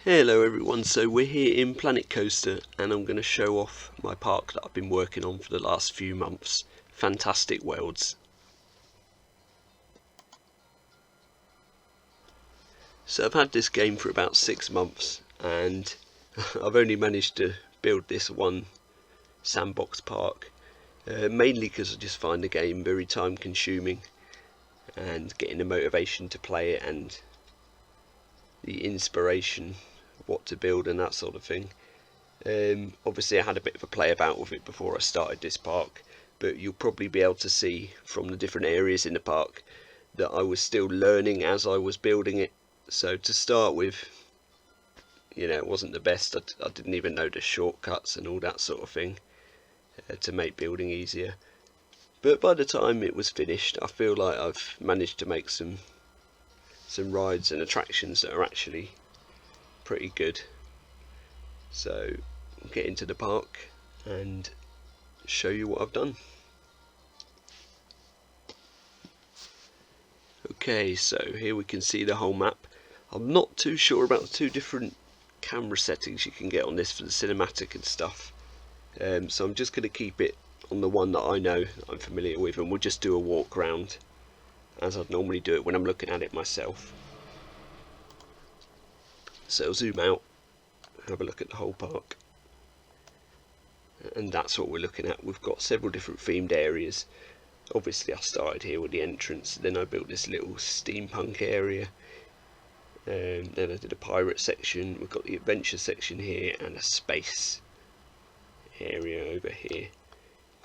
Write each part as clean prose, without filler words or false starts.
Hello everyone, so we're here in Planet Coaster and I'm going to show off my park that I've been working on for the last few months, Fantastic Worlds. So I've had this game for about 6 months and I've only managed to build this one sandbox park, mainly because I just find the game very time consuming and getting the motivation to play it and the inspiration of what to build and that sort of thing. Obviously I had a bit of a play about with it before I started this park, but you'll probably be able to see from the different areas in the park that I was still learning as I was building it. So to start with, it wasn't the best. I didn't even know the shortcuts and all that sort of thing to make building easier. But by the time it was finished, I feel like I've managed to make some rides and attractions that are actually pretty good. So I'll get into the park and show you what I've done. Okay, so here we can see the whole map. I'm not too sure about the two different camera settings you can get on this for the cinematic and stuff. So I'm just going to keep it on the one that I know, that I'm familiar with, and we'll just do a walk round as I'd normally do it when I'm looking at it myself. So I'll zoom out, have a look at the whole park. And that's what we're looking at. We've got several different themed areas. Obviously I started here with the entrance, then I built this little steampunk area, then I did a pirate section, we've got the adventure section here and a space area over here,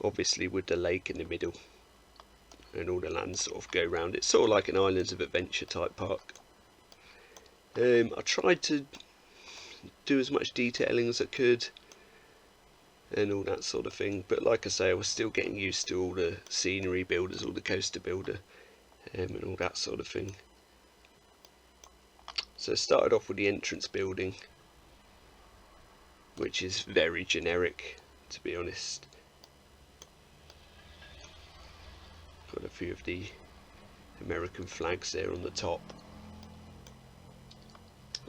obviously with the lake in the middle and all the lands sort of go around. It's sort of like an Islands of Adventure type park. I tried to do as much detailing as I could and all that sort of thing, but like I say, I was still getting used to all the scenery builders, all the coaster builder and all that sort of thing. So I started off with the entrance building, which is very generic, to be honest. Got a few of the American flags there on the top.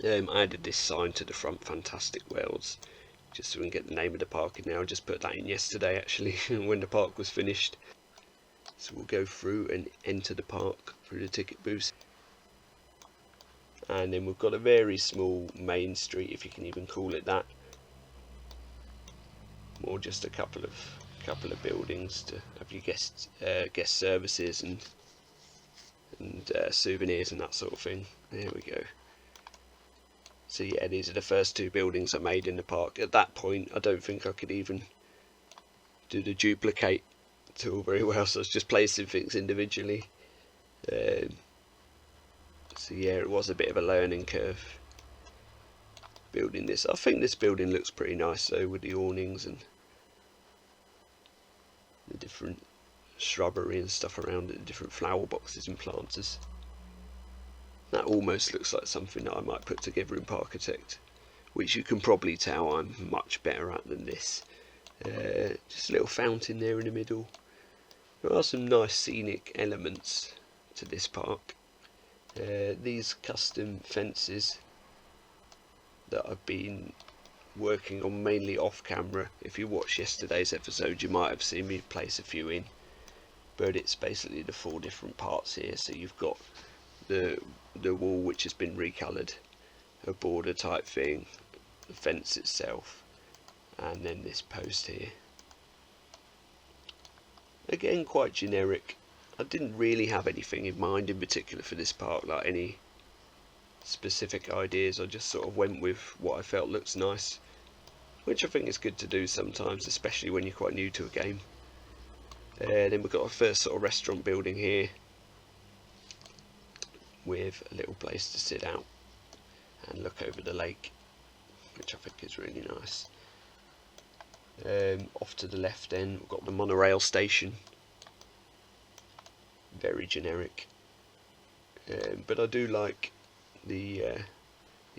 I added this sign to the front, Fantastic Worlds, just so we can get the name of the park in there. I just put that in yesterday actually when the park was finished. So we'll go through and enter the park through the ticket booth. And then we've got a very small main street, if you can even call it that. More just a couple of buildings to have your guest services and souvenirs and that sort of thing. There we go. So yeah, these are the first two buildings I made in the park. At that point I don't think I could even do the duplicate tool very well, so I was just placing things individually. So yeah, it was a bit of a learning curve building this. I think this building looks pretty nice though, with the awnings and the different shrubbery and stuff around it, the different flower boxes and planters. That almost looks like something that I might put together in Parkitect, which you can probably tell I'm much better at than this. Just a little fountain there in the middle. There are some nice scenic elements to this park. These custom fences that I've been working on mainly off camera. If you watched yesterday's episode you might have seen me place a few in, but it's basically the 4 different parts here. So you've got the wall which has been recoloured, a border type thing, the fence itself, and then this post here. Again, quite generic. I didn't really have anything in mind in particular for this park, like any specific ideas. I just sort of went with what I felt looks nice, which I think is good to do sometimes, especially when you're quite new to a game. Then we've got our first sort of restaurant building here, with a little place to sit out and look over the lake, which I think is really nice. Off to the left then we've got the monorail station, very generic, but I do like the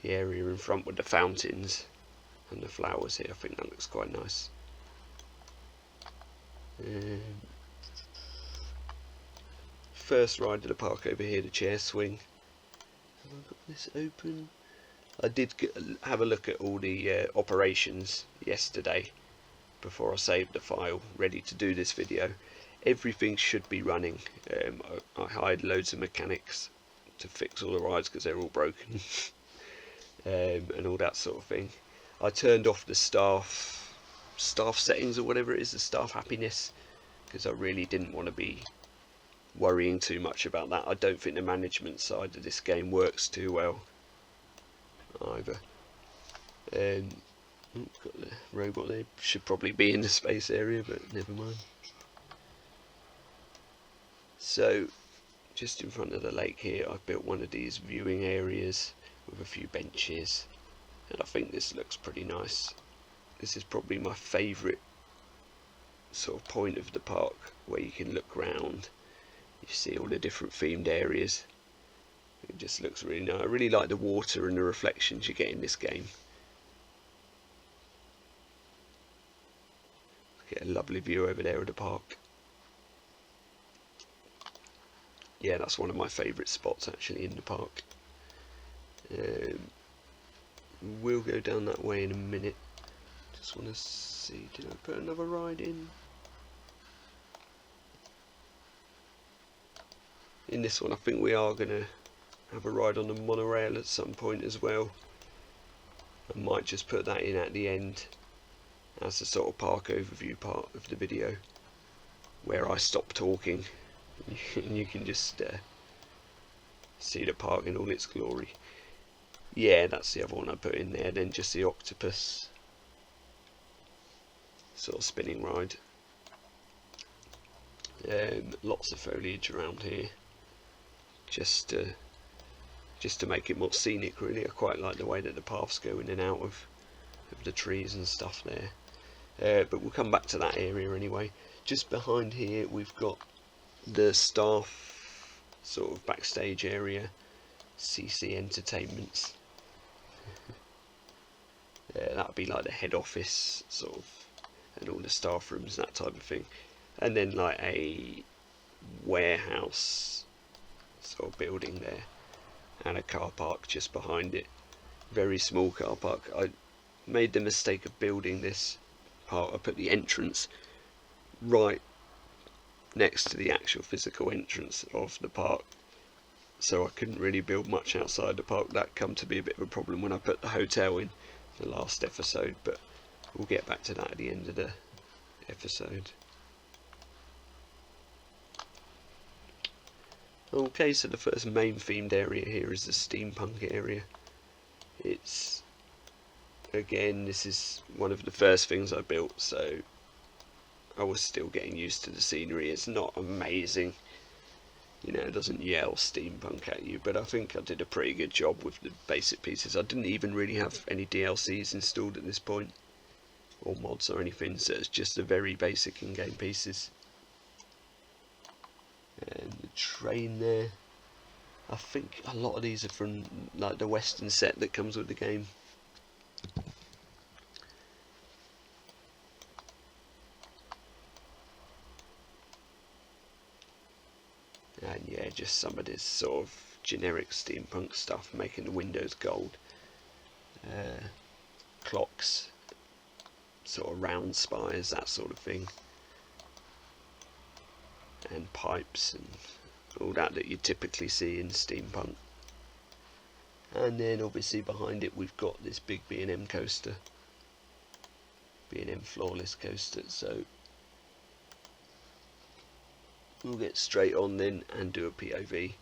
area in front with the fountains and the flowers here. I think that looks quite nice. First ride of the park over here, the chair swing. Have I got this open? I did have a look at all the operations yesterday before I saved the file ready to do this video. Everything should be running. I hired loads of mechanics to fix all the rides because they're all broken and all that sort of thing. I turned off the staff settings or whatever it is, the staff happiness, because I really didn't want to be worrying too much about that. I don't think the management side of this game works too well either. Got the robot there, should probably be in the space area, but never mind. So just in front of the lake here I've built one of these viewing areas with a few benches, and I think this looks pretty nice. This is probably my favourite sort of point of the park, where you can look round, you see all the different themed areas. It just looks really nice. I really like the water and the reflections you get in this game. Get a lovely view over there of the park. Yeah, that's one of my favourite spots actually in the park. We'll go down that way in a minute. Just want to see, did I put another ride in? In this one I think we are going to have a ride on the monorail at some point as well. I might just put that in at the end as a sort of park overview part of the video, where I stop talking and you can just see the park in all its glory. Yeah, that's the other one I put in there. Then just the octopus sort of spinning ride. Lots of foliage around here, just to make it more scenic really. I quite like the way that the paths go in and out of the trees and stuff there. But we'll come back to that area anyway. Just behind here we've got the staff sort of backstage area, CC Entertainments. That would be like the head office sort of, and all the staff rooms, that type of thing. And then like a warehouse sort of building there, and a car park just behind it. Very small car park. I made the mistake of building this part. I put the entrance right next to the actual physical entrance of the park, so I couldn't really build much outside the park. That come to be a bit of a problem when I put the hotel in the last episode, but we'll get back to that at the end of the episode. Okay, so the first main themed area here is the steampunk area. It's, again, this is one of the first things I built, so I was still getting used to the scenery. It's not amazing, you know, it doesn't yell steampunk at you, but I think I did a pretty good job with the basic pieces. I didn't even really have any DLCs installed at this point, or mods or anything, so it's just the very basic in-game pieces. And the train there, I think a lot of these are from like the western set that comes with the game. And yeah, just some of this sort of generic steampunk stuff, making the windows gold. Clocks, sort of round spires, that sort of thing. And pipes and all that you typically see in steampunk. And then obviously behind it we've got this big B&M coaster, B&M floorless coaster. So we'll get straight on then and do a POV.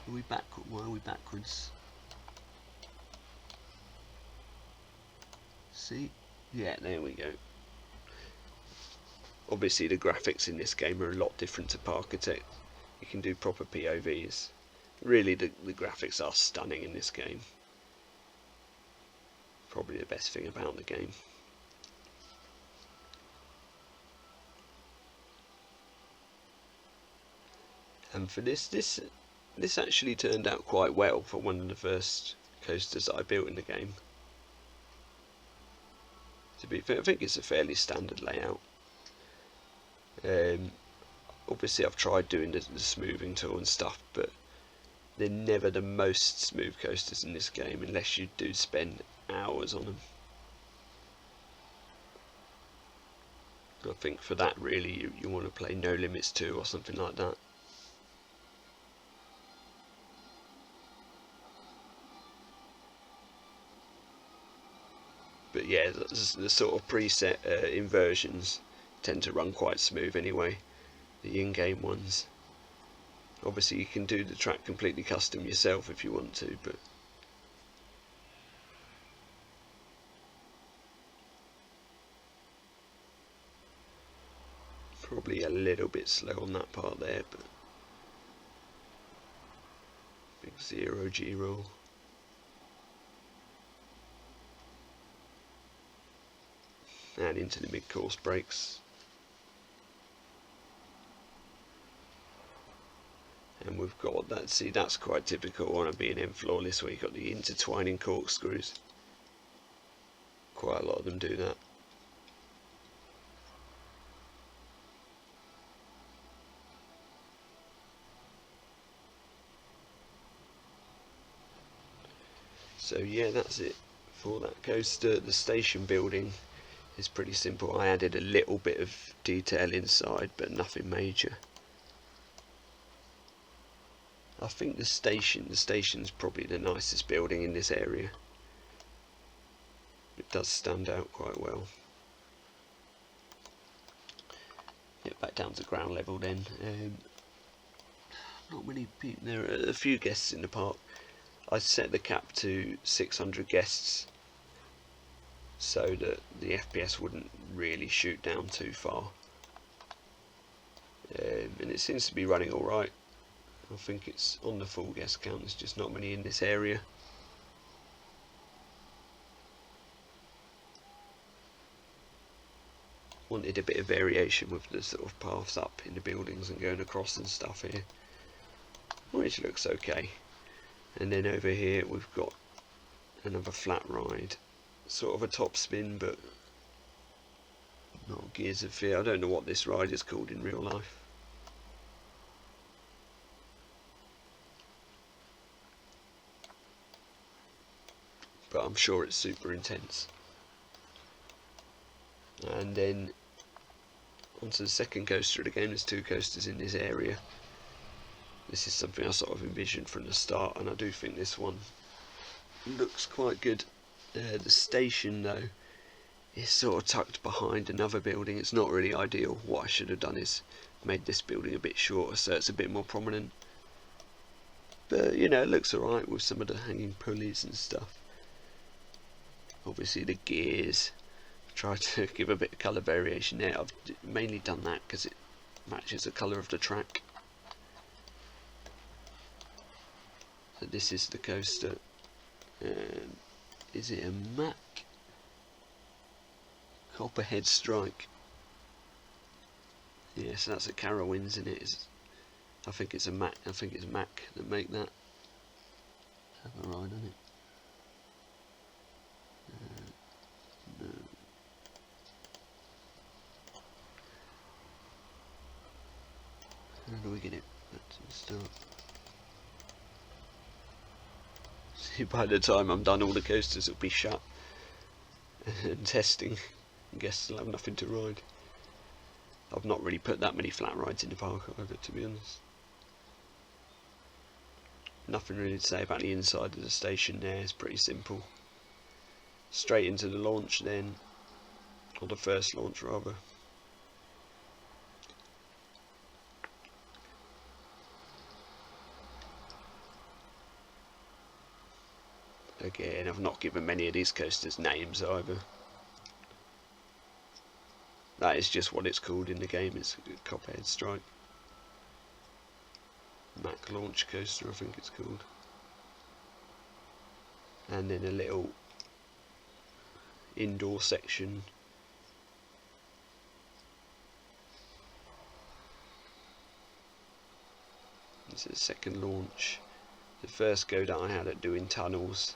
Are we backward? Why are we backwards? See? Yeah, there we go. Obviously the graphics in this game are a lot different to Parkitect. You can do proper POVs. Really the graphics are stunning in this game. Probably the best thing about the game. And for this actually turned out quite well for one of the first coasters that I built in the game. To be fair, I think it's a fairly standard layout. Obviously I've tried doing the smoothing tool and stuff, but they're never the most smooth coasters in this game unless you do spend hours on them. I think for that really you want to play No Limits 2 or something like that. But yeah, the sort of preset inversions tend to run quite smooth anyway, the in-game ones. Obviously you can do the track completely custom yourself if you want to, but probably a little bit slow on that part there, but big 0G roll. And into the mid-course brakes. And we've got that, see that's quite typical on a B&M flawless where you've got the intertwining corkscrews. Quite a lot of them do that. So yeah, that's it for that coaster. The station building is pretty simple. I added a little bit of detail inside, but nothing major. I think the station's probably the nicest building in this area. It does stand out quite well. Get back down to ground level then. Not many people, there are a few guests in the park. I set the cap to 600 guests so that the FPS wouldn't really shoot down too far. And it seems to be running alright. I think it's on the full guest count, there's just not many in this area. Wanted a bit of variation with the sort of paths up in the buildings and going across and stuff here, which looks okay. And then over here we've got another flat ride, sort of a top spin but not Gears of Fear. I don't know what this ride is called in real life. But I'm sure it's super intense. And then onto the second coaster of the game. There's two coasters in this area. This is something I sort of envisioned from the start, and I do think this one looks quite good. The station though is sort of tucked behind another building. It's not really ideal. What I should have done is made this building a bit shorter so it's a bit more prominent. But you know, it looks alright with some of the hanging pulleys and stuff. Obviously the gears, try to give a bit of colour variation there. I've mainly done that because it matches the colour of the track. So this is the coaster. Is it a Mac? Copperhead Strike. Yeah, so that's a Carowinds in it. I think it's a Mac. I think it's Mac that make that. Have a ride on it. No. How do we get it to start? See, by the time I'm done, all the coasters will be shut and testing. I guess I'll have nothing to ride. I've not really put that many flat rides in the park either, to be honest. Nothing really to say about the inside of the station there. It's pretty simple. Straight into the launch then, or the first launch rather. Again, I've not given many of these coasters names either. That is just what it's called in the game. It's Copperhead Strike. Mac Launch Coaster, I think it's called. And then a little indoor section. It's a second launch. The first go that I had at doing tunnels.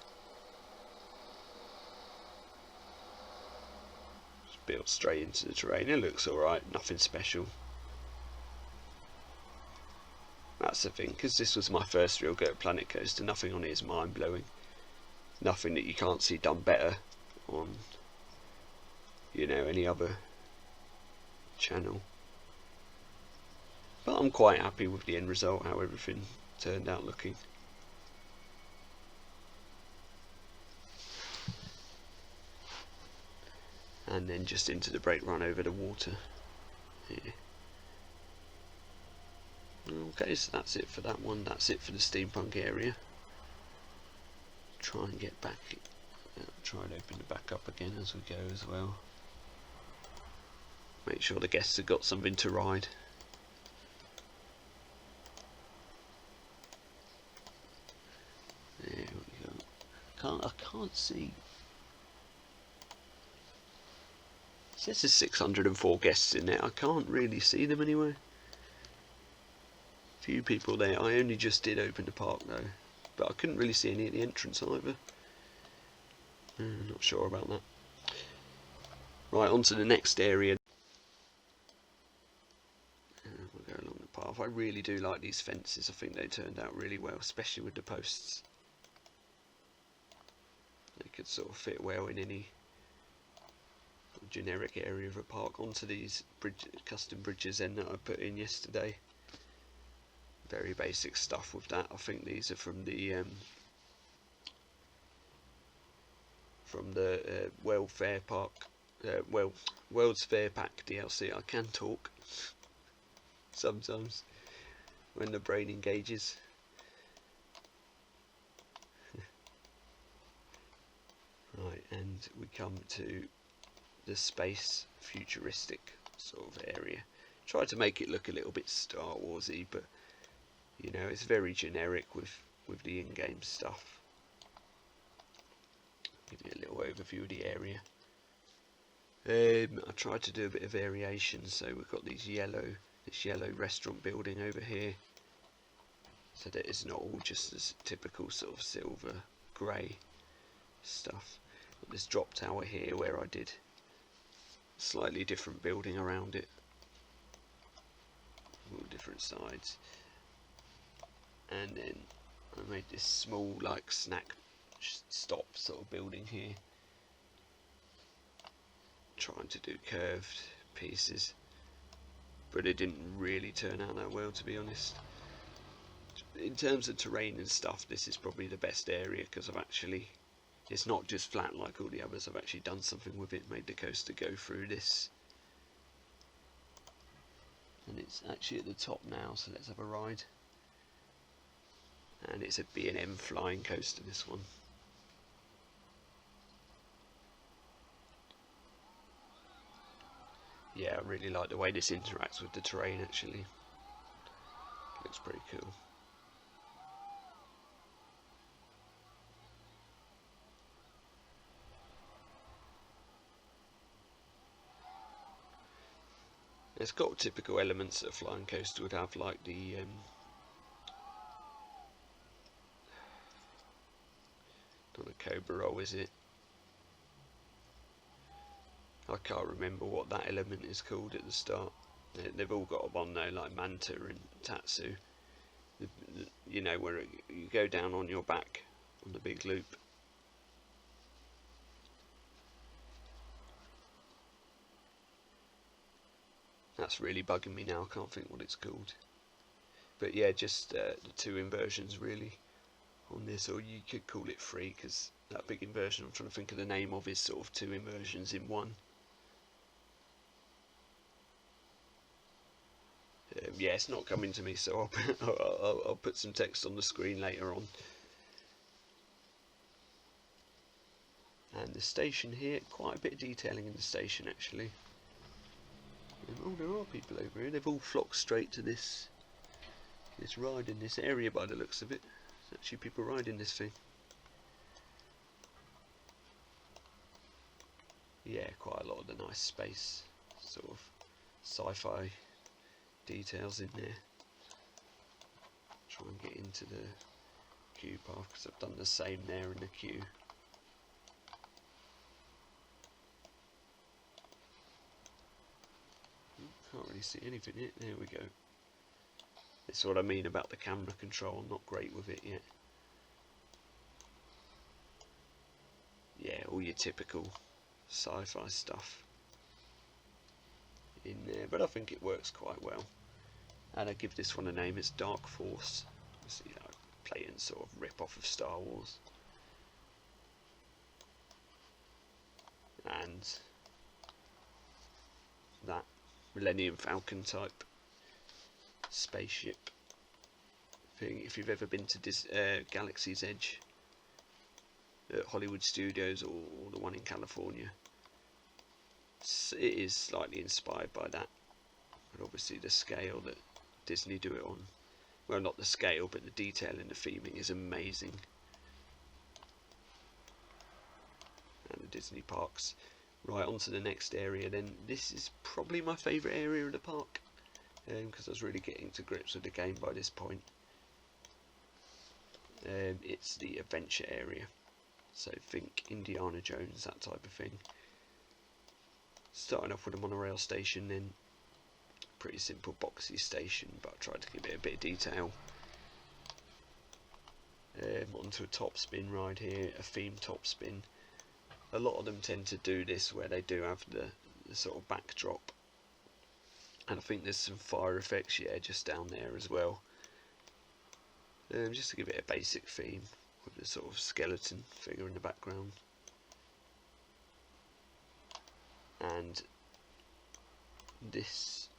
Just built straight into the terrain. It looks alright, nothing special. That's that's the thing, because this was my first real go at Planet Coaster, nothing on it is mind-blowing. Nothing that you can't see done better on, you know, any other channel. But I'm quite happy with the end result, how everything turned out looking. And then just into the brake run over the water here. Okay, so that's it for that one. That's it for the steampunk area. Try and get back. Try and open it back up again as we go as well. Make sure the guests have got something to ride. There we go. I can't see. It says there's 604 guests in there. I can't really see them anywhere. Few people there. I only just did open the park though, but I couldn't really see any at the entrance either. Not sure about that. Right, on to the next area. We'll go along the path. I really do like these fences. I think they turned out really well, especially with the posts. They could sort of fit well in any generic area of a park. Onto these custom bridges then that I put in yesterday. Very basic stuff with that. I think these are from the Welfare Park, World's Fair Pack DLC. I can talk sometimes when the brain engages. Right, and we come to the space futuristic sort of area. Try to make it look a little bit Star Warsy, but you know, it's very generic with the in-game stuff. Give you a little overview of the area. I tried to do a bit of variation, so we've got this yellow restaurant building over here, so that it's not all just this typical sort of silver grey stuff. Got this drop tower here where I did a slightly different building around it, all different sides. And then I made this small like snack stop sort of building here, trying to do curved pieces, but it didn't really turn out that well, to be honest. In terms of terrain and stuff, this is probably the best area, because it's not just flat like all the others. I've actually done something with it, made the coaster go through this, and it's actually at the top now, so let's have a ride. And it's a B&M flying coaster, this one. Yeah, I really like the way this interacts with the terrain, actually. Looks pretty cool. It's got typical elements that a flying coaster would have, like the not a cobra roll, is it? I can't remember what that element is called at the start. They've all got one though, like Manta and Tatsu. You know, where you go down on your back on the big loop. That's really bugging me now. I can't think what it's called. But yeah, just the two inversions really on this, or you could call it three, because that big inversion I'm trying to think of the name of is sort of two inversions in one. Yeah, it's not coming to me, so I'll put some text on the screen later on. And the station here, quite a bit of detailing in the station actually. And, oh, there are people over here. They've all flocked straight to this ride in this area by the looks of it. There's actually people riding this thing. Yeah, quite a lot of the nice space, sort of sci-fi details in there. Try and get into the queue path, because I've done the same there in the queue. Can't really see anything here. There we go. That's what I mean about the camera control. I'm not great with it yet. Yeah, all your typical sci-fi stuff in there, but I think it works quite well. And I give this one a name. It's Dark Force. So, you know, playing sort of rip-off of Star Wars. And that Millennium Falcon type spaceship thing. If you've ever been to Galaxy's Edge at Hollywood Studios, or the one in California, it is slightly inspired by that, but obviously the scale that Disney do it on, well, not the scale, but the detail in the theming is amazing. And the Disney parks. Right, on to the next area then. This is probably my favourite area of the park, because I was really getting to grips with the game by this point. It's the adventure area, so think Indiana Jones, that type of thing. Starting off with a monorail station, then pretty simple boxy station, but I tried to give it a bit of detail. Onto a top spin ride here, a theme top spin. A lot of them tend to do this where they do have the sort of backdrop, and I think there's some fire effects, yeah, just down there as well. Just to give it a basic theme with the sort of skeleton figure in the background. And this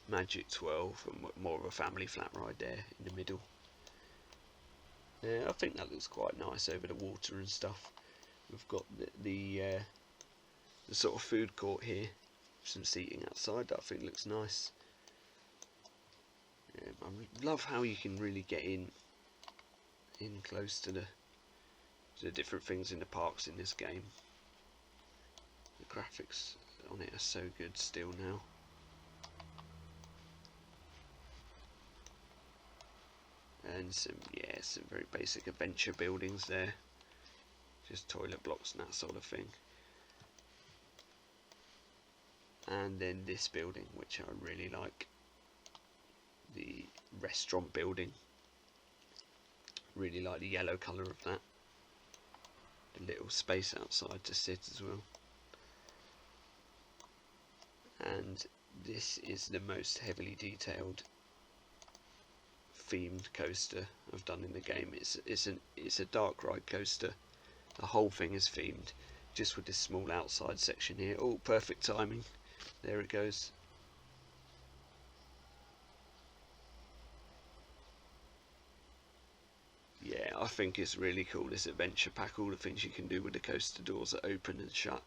Magic 12, and more of a family flat ride there in the middle. I think that looks quite nice over the water and stuff. We've got the sort of food court here, some seating outside that I think looks nice. I love how you can really get in close to the different things in the parks in this game. The graphics on it are so good still now. And some very basic adventure buildings there, just toilet blocks and that sort of thing. And then this building, which I really like, the restaurant building. Really like the yellow colour of that. The little space outside to sit as well. And this is the most heavily detailed themed coaster I've done in the game. It's a dark ride coaster. The whole thing is themed, just with this small outside section here. Oh, perfect timing. There it goes. Yeah, I think it's really cool, this adventure pack, all the things you can do with the coaster doors that open and shut.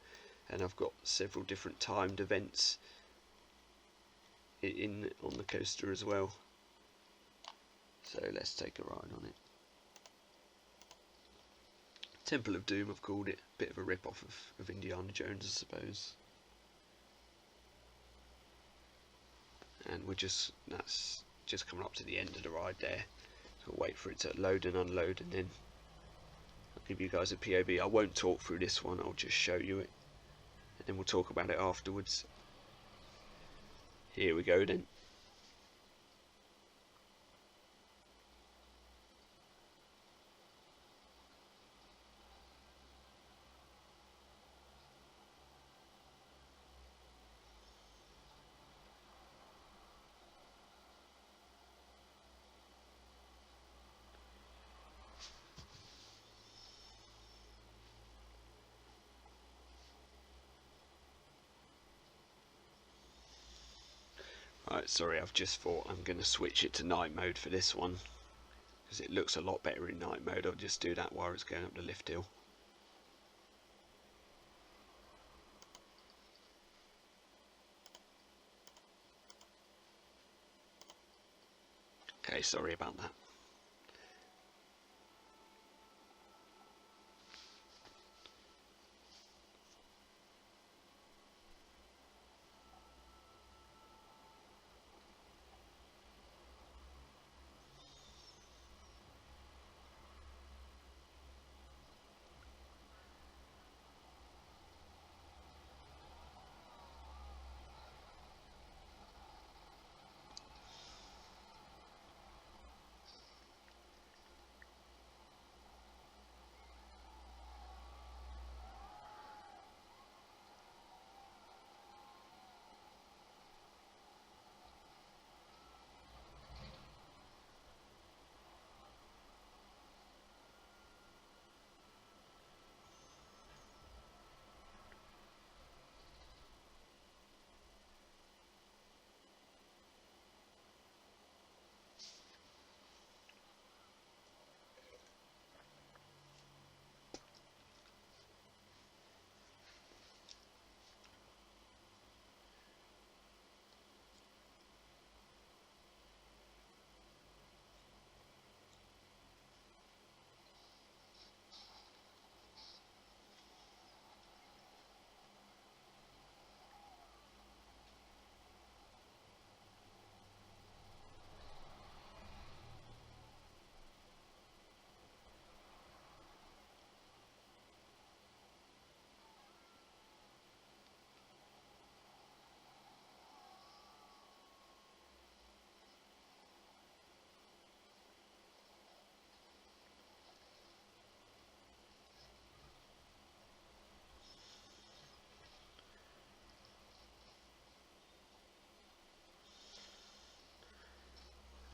And I've got several different timed events on the coaster as well. So let's take a ride on it. Temple of Doom, I've called it. Bit of a rip-off of Indiana Jones, I suppose. And that's just coming up to the end of the ride there. So we'll wait for it to load and unload, and then I'll give you guys a POV. I won't talk through this one, I'll just show you it, and then we'll talk about it afterwards. Here we go then. Right, sorry, I've just thought I'm going to switch it to night mode for this one, because it looks a lot better in night mode. I'll just do that while it's going up the lift hill. Okay, sorry about that.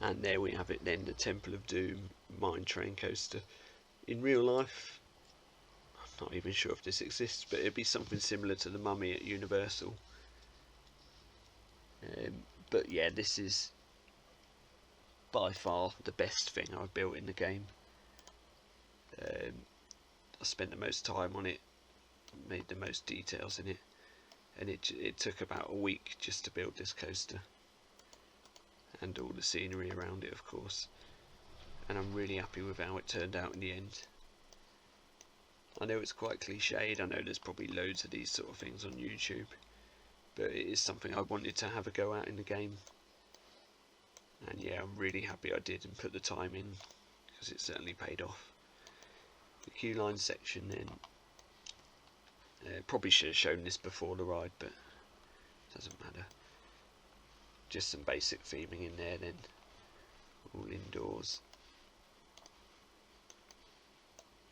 And there we have it then, the Temple of Doom mine train coaster. In real life, I'm not even sure if this exists, but it'd be something similar to the Mummy at Universal. But yeah, this is by far the best thing I've built in the game. I spent the most time on it, made the most details in it, and it took about a week just to build this coaster, and all the scenery around it, of course. And I'm really happy with how it turned out in the end. I know it's quite cliched, I know there's probably loads of these sort of things on YouTube, but it is something I wanted to have a go at in the game. And yeah, I'm really happy I did and put the time in, because it certainly paid off. The queue line section then, probably should have shown this before the ride, but it doesn't matter. Just some basic theming in there then, all indoors.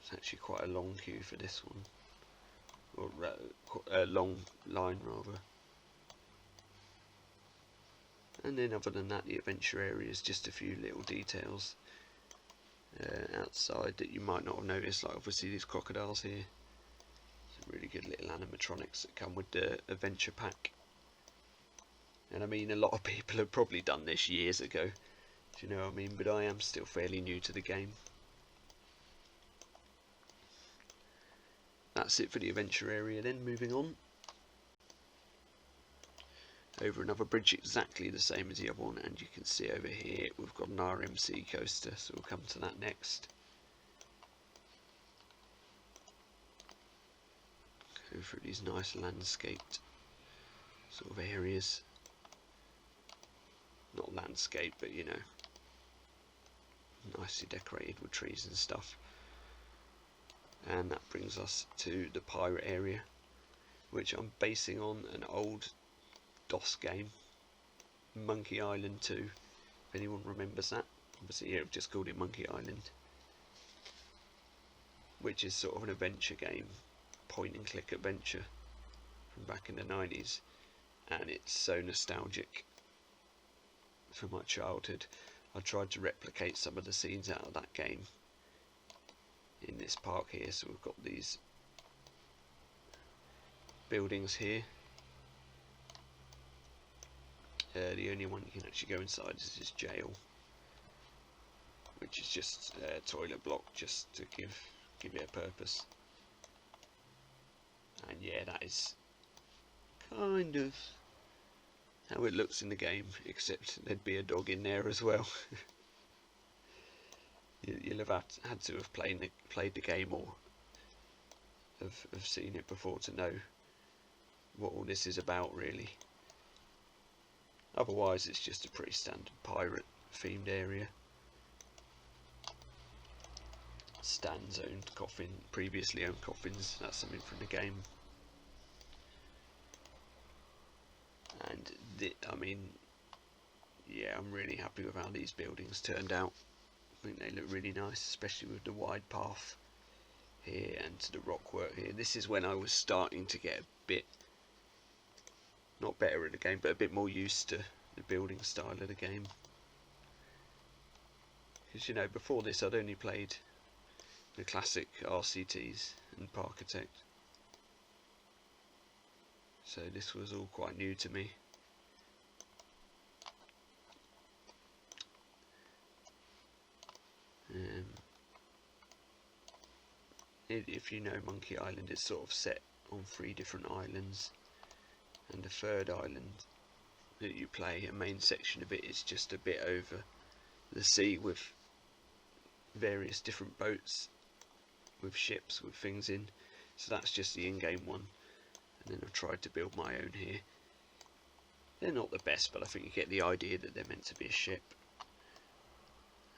It's actually quite a long queue for this one, or a long line rather. And then other than that, the adventure area is just a few little details outside that you might not have noticed, like obviously these crocodiles here. Some really good little animatronics that come with the adventure pack. And I mean, a lot of people have probably done this years ago, do you know what I mean, but I am still fairly new to the game. That's it for the adventure area then. Moving on. Over another bridge exactly the same as the other one, and you can see over here we've got an RMC coaster, so we'll come to that next. Go through these nice landscaped sort of areas. Not landscape, but you know, nicely decorated with trees and stuff. And that brings us to the pirate area, which I'm basing on an old DOS game, Monkey Island 2, if anyone remembers that. Obviously here I've just called it Monkey Island, which is sort of an adventure game, point and click adventure from back in the 90s, and it's so nostalgic for my childhood. I tried to replicate some of the scenes out of that game in this park here. So we've got these buildings here. The only one you can actually go inside is this jail, which is just a toilet block, just to give it a purpose. And yeah, that is kind of how it looks in the game, except there'd be a dog in there as well. You'll have had to have played the game, or have seen it before to know what all this is about, really. Otherwise it's just a pretty standard pirate themed area. Stan's owned coffin, previously owned coffins, that's something from the game. And I mean, yeah, I'm really happy with how these buildings turned out. I think they look really nice, especially with the wide path here and the rock work here. This is when I was starting to get a bit, not better at the game, but a bit more used to the building style of the game. Because, you know, before this I'd only played the classic RCTs and Parkitect, so this was all quite new to me. If you know Monkey Island, it's sort of set on 3 different islands, and the third island that you play, a main section of it, is just a bit over the sea with various different boats, with ships, with things in. So that's just the in-game one, and then I've tried to build my own here. They're not the best, but I think you get the idea that they're meant to be a ship.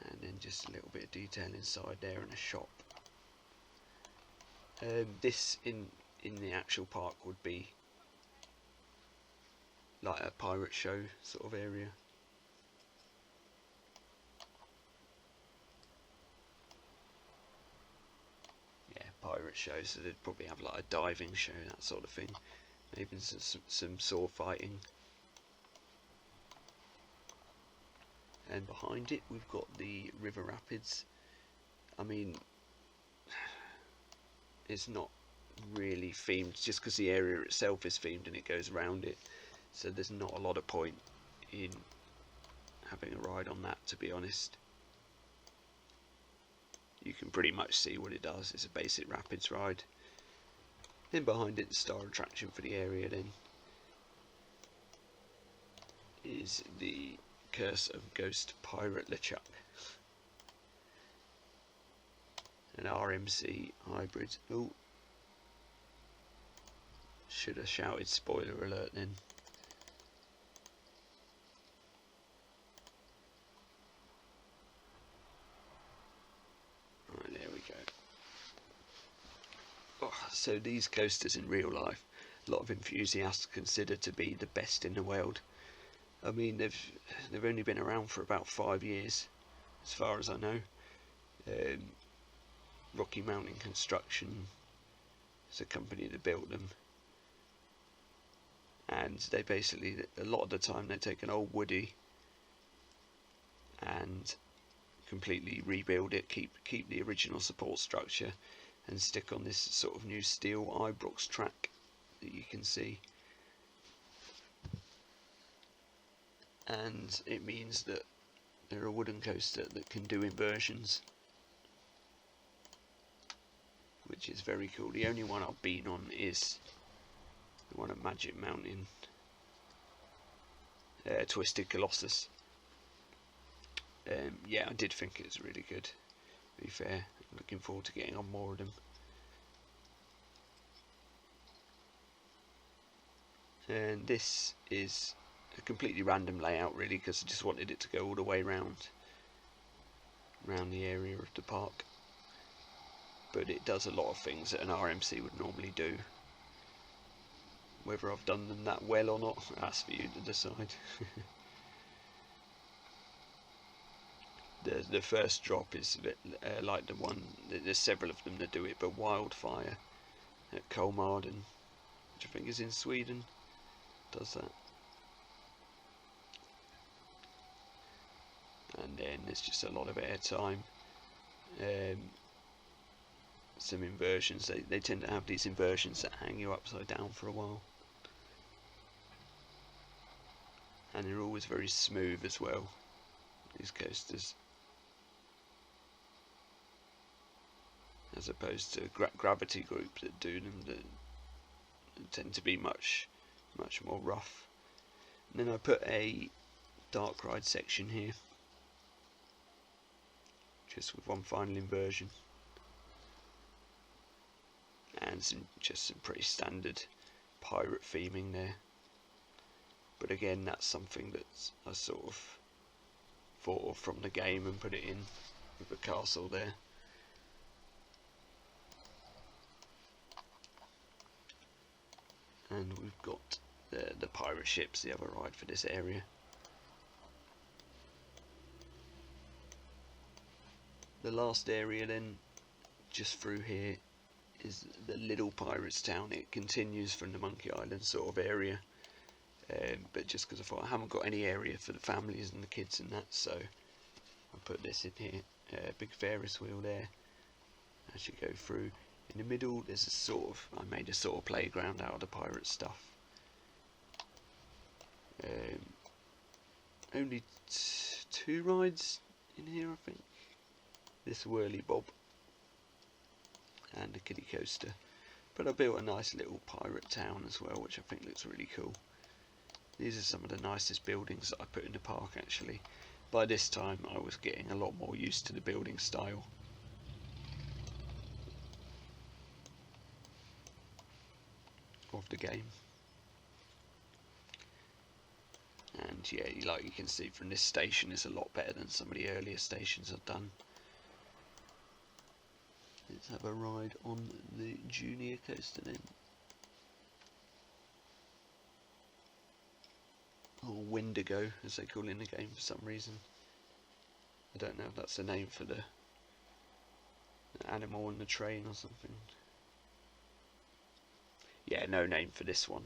And then just a little bit of detail inside there, and a shop. This in the actual park would be like a pirate show sort of area. Yeah, pirate show, so they'd probably have like a diving show, that sort of thing. Maybe some sword fighting. and behind it we've got the river rapids. I mean, it's not really themed just because the area itself is themed and it goes around it, so there's not a lot of point in having a ride on that, to be honest. You can pretty much see what it does. It's a basic rapids ride. Then behind it, the star attraction for the area then is the Curse of Ghost Pirate LeChuck, an RMC hybrid. Oh, should have shouted spoiler alert then. Right, there we go. Oh, so these coasters in real life, a lot of enthusiasts consider to be the best in the world. I mean, they've only been around for about 5 years, as far as I know. Rocky Mountain Construction is a company that built them, and they basically, a lot of the time, they take an old Woody and completely rebuild it, keep the original support structure, and stick on this sort of new steel Ibrox track that you can see. And it means that they're a wooden coaster that can do inversions, which is very cool. The only one I've been on is the one at Magic Mountain, Twisted Colossus. Yeah, I did think it was really good, to be fair. I'm looking forward to getting on more of them. And this is a completely random layout really, because I just wanted it to go all the way around the area of the park. But it does a lot of things that an RMC would normally do. Whether I've done them that well or not, that's for you to decide. The first drop is a bit like the one, there's several of them that do it, but Wildfire at Kolmården, which I think is in Sweden, does that. And then there's just a lot of airtime. Some inversions, they tend to have these inversions that hang you upside down for a while. And they're always very smooth as well, these coasters. As opposed to Gravity Group that do them, that tend to be much more rough. And then I put a dark ride section here, just with one final inversion, and just some pretty standard pirate theming there. But again, that's something that I sort of thought of from the game and put it in with the castle there. And we've got the pirate ships, the other ride for this area. The last area then, just through here, is the Little Pirates Town. It continues from the Monkey Island sort of area, but just because I thought I haven't got any area for the families and the kids and that, so I put this in here. Big Ferris wheel there as you go through. In the middle there's a sort of, I made a sort of playground out of the pirate stuff. Only 2 rides in here, I think. This Whirly Bob and the kiddie coaster. But I built a nice little pirate town as well, which I think looks really cool. These are some of the nicest buildings that I put in the park actually. By this time I was getting a lot more used to the building style. Of the game. And yeah, like you can see from this station, is a lot better than some of the earlier stations I've done. Let's have a ride on the junior coaster then. Or Wendigo, as they call it in the game for some reason. I don't know if that's the name for the animal on the train or something. Yeah, no name for this one.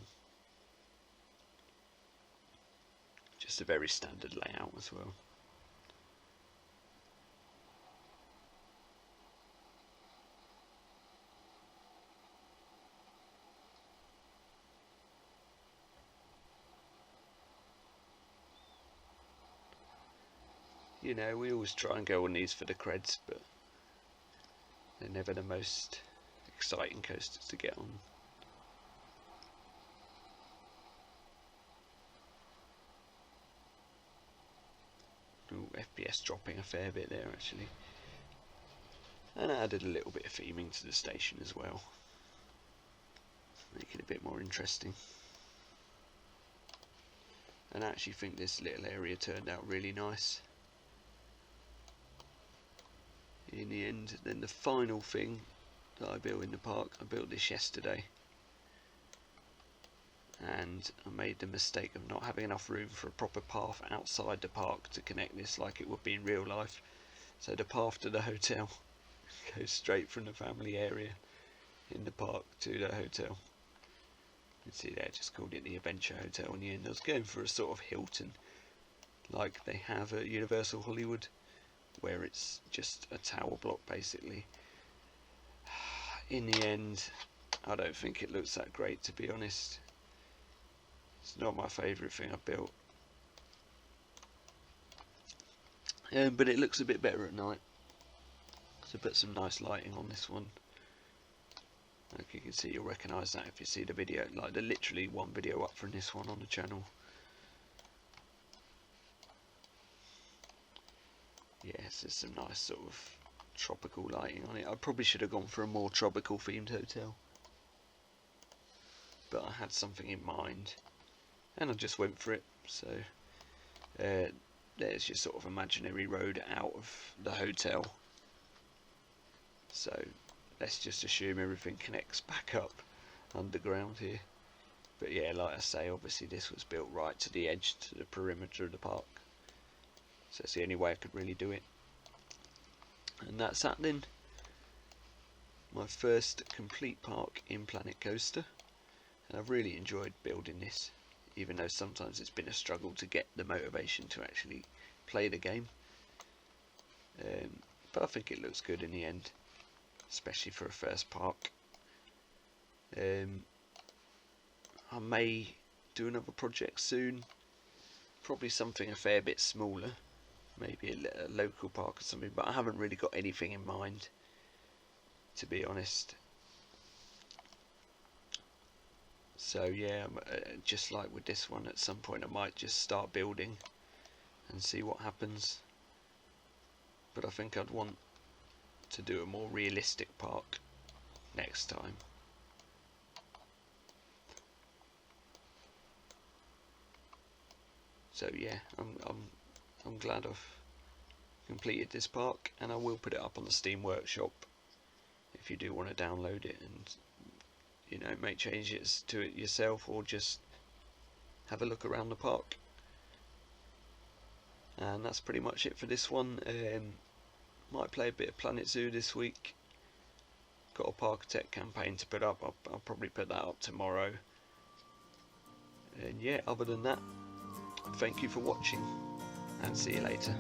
Just a very standard layout as well. You know, we always try and go on these for the creds, but they're never the most exciting coasters to get on. Ooh, FPS dropping a fair bit there actually. And I added a little bit of theming to the station as well, make it a bit more interesting. And I actually think this little area turned out really nice in the end. Then the final thing that I built in the park, I built this yesterday, and I made the mistake of not having enough room for a proper path outside the park to connect this like it would be in real life. So the path to the hotel goes straight from the family area in the park to the hotel. You can see there, I just called it the Adventure Hotel in the end. I was going for a sort of Hilton like they have at Universal Hollywood, where it's just a tower block basically. In the end, I don't think it looks that great, to be honest. It's not my favourite thing I've built, but it looks a bit better at night. So put some nice lighting on this one. Like you can see, you'll recognise that if you see the video. Like there's literally one video up from this one on the channel. Yes, there's some nice sort of tropical lighting on it. I probably should have gone for a more tropical themed hotel, but I had something in mind and I just went for it. So there's your sort of imaginary road out of the hotel. So let's just assume everything connects back up underground here. But yeah, like I say, obviously this was built right to the edge, to the perimeter of the park. So it's the only way I could really do it. And that's that then. My first complete park in Planet Coaster. And I've really enjoyed building this, even though sometimes it's been a struggle to get the motivation to actually play the game. But I think it looks good in the end, especially for a first park. I may do another project soon, probably something a fair bit smaller, maybe a local park or something, but I haven't really got anything in mind, to be honest. So yeah, just like with this one, at some point I might just start building and see what happens. But I think I'd want to do a more realistic park next time. So yeah, I'm glad I've completed this park, and I will put it up on the Steam Workshop if you do want to download it and, you know, make changes to it yourself, or just have a look around the park. And that's pretty much it for this one. Might play a bit of Planet Zoo this week. Got a Parkitect campaign to put up. I'll probably put that up tomorrow. And yeah, other than that, thank you for watching, and see you later.